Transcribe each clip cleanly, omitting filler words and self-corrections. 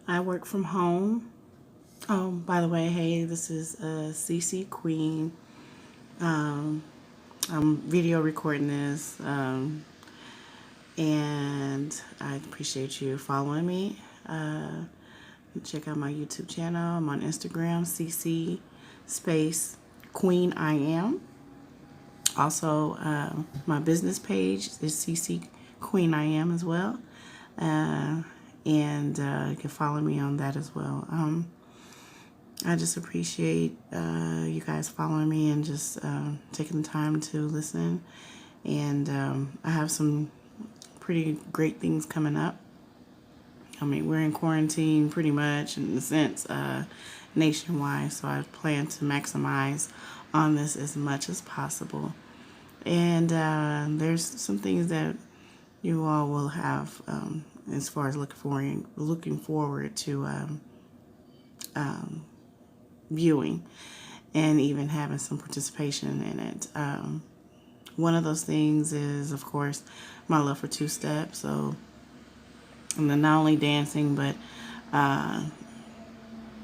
I work from home. Oh, by the way, hey, this is CC Queen. Um, I'm video recording this, and I appreciate you following me. Check out my YouTube channel. I'm on Instagram, CC space Queen I am. Also, my business page is CC Queen I am as well. Uh, and you can follow me on that as well. I just appreciate you guys following me and just taking the time to listen. And I have some pretty great things coming up. I mean, we're in quarantine pretty much in a sense nationwide, so I plan to maximize on this as much as possible. And there's some things that you all will have as far as looking forward to viewing and even having some participation in it. One of those things is, of course, my love for two-step. So, and then not only dancing, but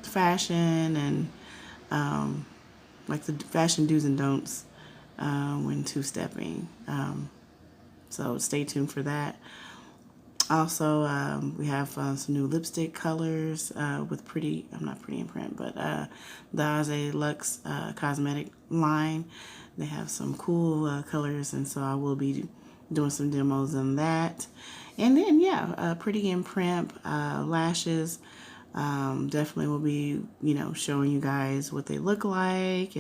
fashion and like the fashion do's and don'ts when two-stepping. So stay tuned for that. Also, we have some new lipstick colors with pretty, I'm not Pretty in Print, but the Aze Luxe cosmetic line. They have some cool colors, and so I will be doing some demos on that. And then, yeah, Pretty in Print lashes. Definitely will be, showing you guys what they look like,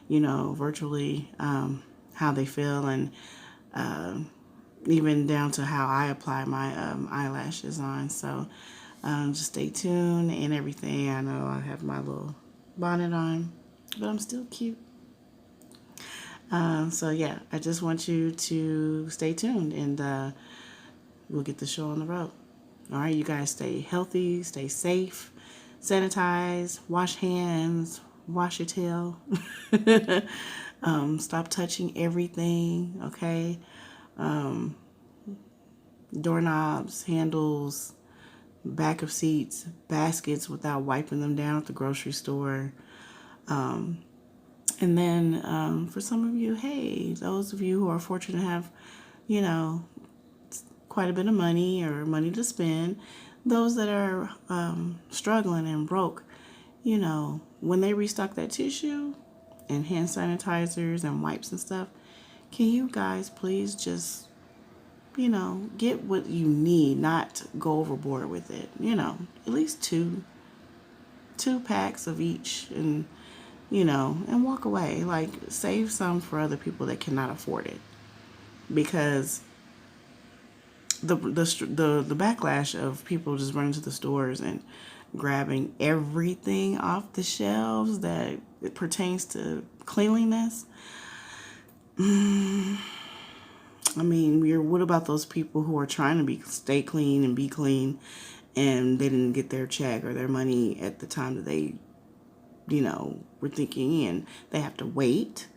virtually how they feel, and even down to how I apply my eyelashes on. So just stay tuned and everything. I know I have my little bonnet on, but I'm still cute. So yeah, I just want you to stay tuned, and we'll get the show on the road. All right, you guys stay healthy, stay safe, sanitize, wash hands, wash your tail. Stop touching everything, okay? Doorknobs, handles, back of seats, baskets without wiping them down at the grocery store. And then for some of you, hey, those of you who are fortunate to have, quite a bit of money or money to spend, those that are struggling and broke, when they restock that tissue and hand sanitizers and wipes and stuff, can you guys please just, get what you need, not go overboard with it. At least two packs of each, and walk away. Like, save some for other people that cannot afford it, because the backlash of people just running to the stores and grabbing everything off the shelves that it pertains to cleanliness. I mean, what about those people who are trying to stay clean and be clean, and they didn't get their check or their money at the time that they, were thinking, and they have to wait.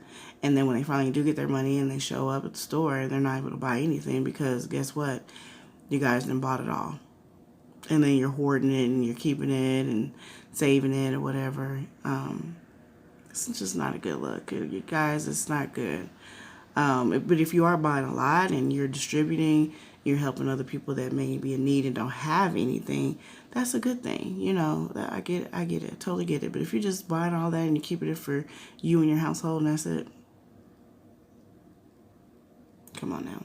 And then when they finally do get their money and they show up at the store, they're not able to buy anything because guess what? You guys done bought it all. And then you're hoarding it and you're keeping it and saving it or whatever. It's just not a good look. You guys, it's not good. But if you are buying a lot and you're distributing, you're helping other people that may be in need and don't have anything, that's a good thing. I get it. I totally get it. But if you're just buying all that and you're keeping it for you and your household and that's it, come on now.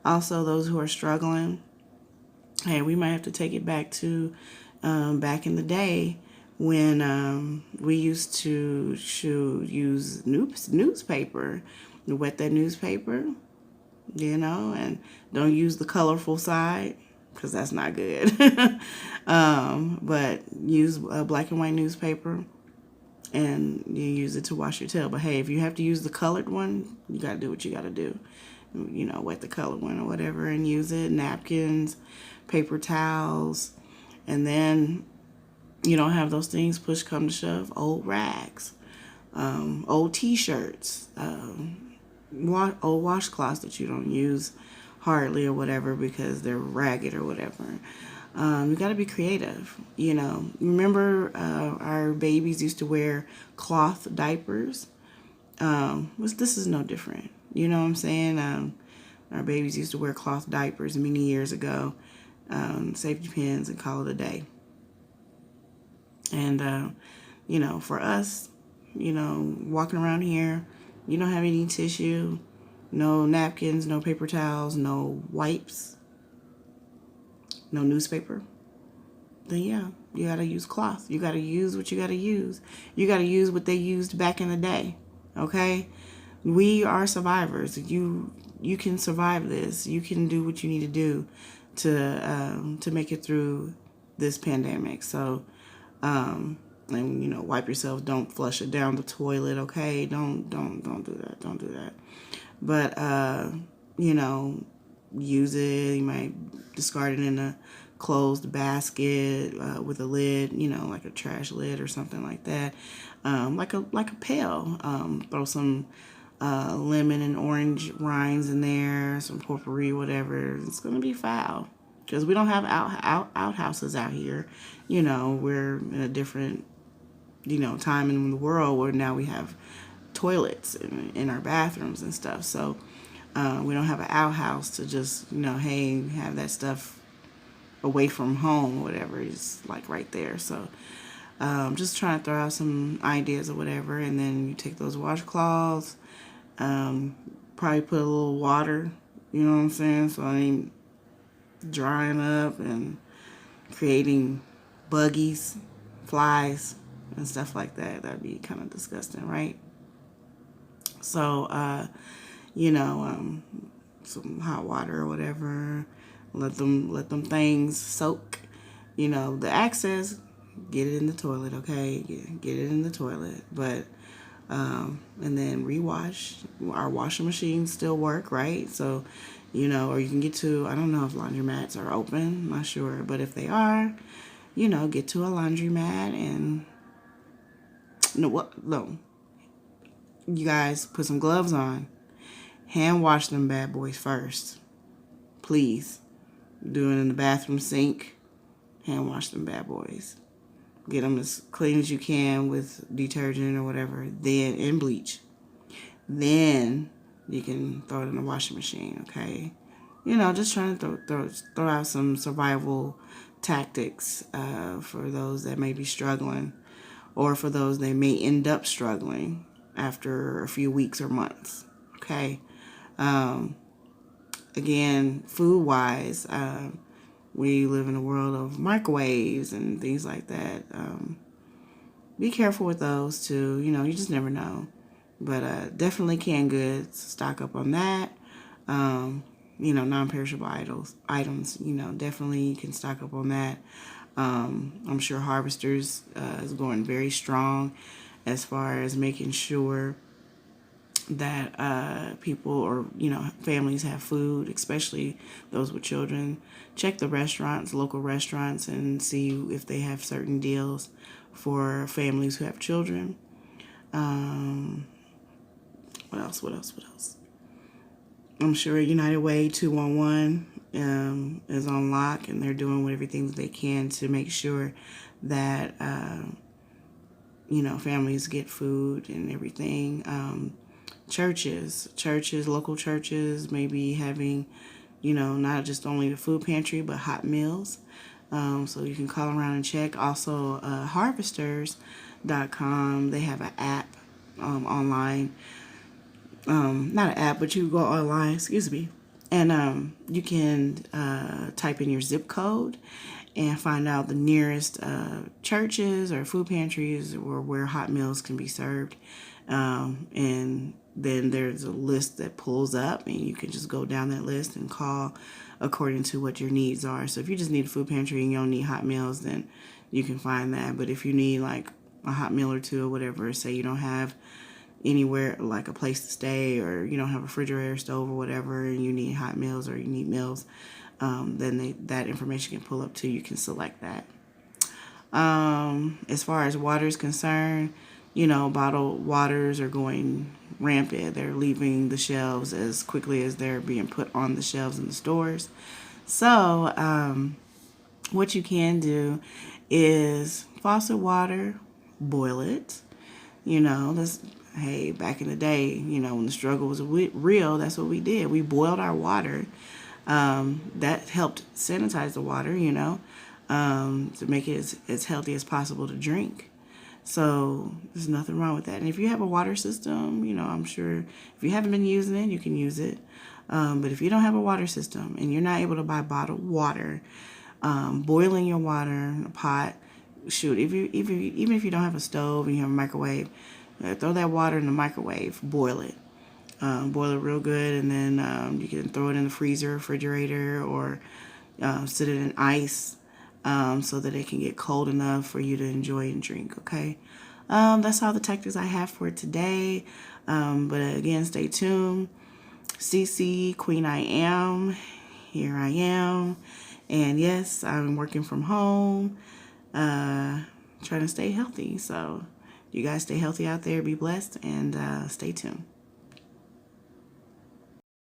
Also, those who are struggling, hey, we might have to take it back to back in the day when we used to use newspaper, wet that newspaper, and don't use the colorful side because that's not good. But use a black and white newspaper, and you use it to wash your tail. But hey, if you have to use the colored one, you got to do what you got to do. Wet the colored one or whatever and use it. Napkins, paper towels, and then you don't have those things, push come to shove, old rags, old t-shirts, old washcloths that you don't use hardly or whatever because they're ragged or whatever. You got to be creative. Remember our babies used to wear cloth diapers. This is no different. You know what I'm saying? Our babies used to wear cloth diapers many years ago, safety pins, and call it a day. And, for us, walking around here, you don't have any tissue, no napkins, no paper towels, no wipes, no newspaper. Then, yeah, you got to use cloth. You got to use what you got to use. You got to use what they used back in the day, okay? We are survivors. You can survive this. You can do what you need to do to make it through this pandemic. So, and wipe yourself. Don't flush it down the toilet. Okay, don't do that. Don't do that. But use it. You might discard it in a closed basket with a lid. Like a trash lid or something like that. Like a pail. Throw some lemon and orange rinds in there, some potpourri, whatever. It's gonna be foul because we don't have outhouses out here. We're in a different time in the world where now we have toilets in our bathrooms and stuff. So we don't have an outhouse to just hey, have that stuff away from home or whatever. It's like right there. So just trying to throw out some ideas or whatever, and then you take those washcloths. Probably put a little water, you know what I'm saying, so it ain't drying up and creating buggies, flies, and stuff like that. That'd be kind of disgusting, right? So, some hot water or whatever. Let them things soak. The access, get it in the toilet, okay? Get it in the toilet, but. And then rewash. Our washing machines still work, right? So, or you can get to, I don't know if laundromats are open, I'm not sure, but if they are, get to a laundromat and, no, you guys put some gloves on, hand wash them bad boys first, please. Do it in the bathroom sink, hand wash them bad boys. Get them as clean as you can with detergent or whatever, then and bleach. Then you can throw it in the washing machine, okay? Just trying to throw out some survival tactics for those that may be struggling, or for those that may end up struggling after a few weeks or months, okay? Again, food-wise, we live in a world of microwaves and things like that. Be careful with those too. You just never know. But definitely canned goods. Stock up on that. Non-perishable items. Definitely you can stock up on that. I'm sure Harvesters is going very strong as far as making sure that people or families have food, especially those with children. Check the local restaurants, and see if they have certain deals for families who have children. What else? I'm sure United Way 211 is on lock, and they're doing everything that they can to make sure that families get food and everything. Churches, local churches may be having, not just only the food pantry, but hot meals. So you can call around and check. Also, harvesters.com, they have an app online. Not an app, but you go online, and you can type in your zip code and find out the nearest churches or food pantries or where hot meals can be served. And then there's a list that pulls up, and you can just go down that list and call according to what your needs are. So if you just need a food pantry and you don't need hot meals, then you can find that. But if you need like a hot meal or two or whatever, say you don't have anywhere like a place to stay, or you don't have a refrigerator, stove, or whatever, and you need hot meals or you need meals, then that information can pull up too. You can select that. As far as water is concerned, bottled waters are going rampant. They're leaving the shelves as quickly as they're being put on the shelves in the stores. So, what you can do is faucet water, boil it. Hey, back in the day, when the struggle was real, that's what we did. We boiled our water. That helped sanitize the water, to make it as healthy as possible to drink. So there's nothing wrong with that. And if you have a water system, I'm sure if you haven't been using it, you can use it. But if you don't have a water system and you're not able to buy bottled water, boiling your water in a pot, shoot, even if you don't have a stove and you have a microwave, throw that water in the microwave, boil it. Boil it real good, and then you can throw it in the freezer, refrigerator, or sit it in ice so that it can get cold enough for you to enjoy and drink, okay? That's all the tactics I have for today. But again, stay tuned. CC, Queen I Am, here I am. And yes, I'm working from home, trying to stay healthy. So you guys stay healthy out there, be blessed, and stay tuned.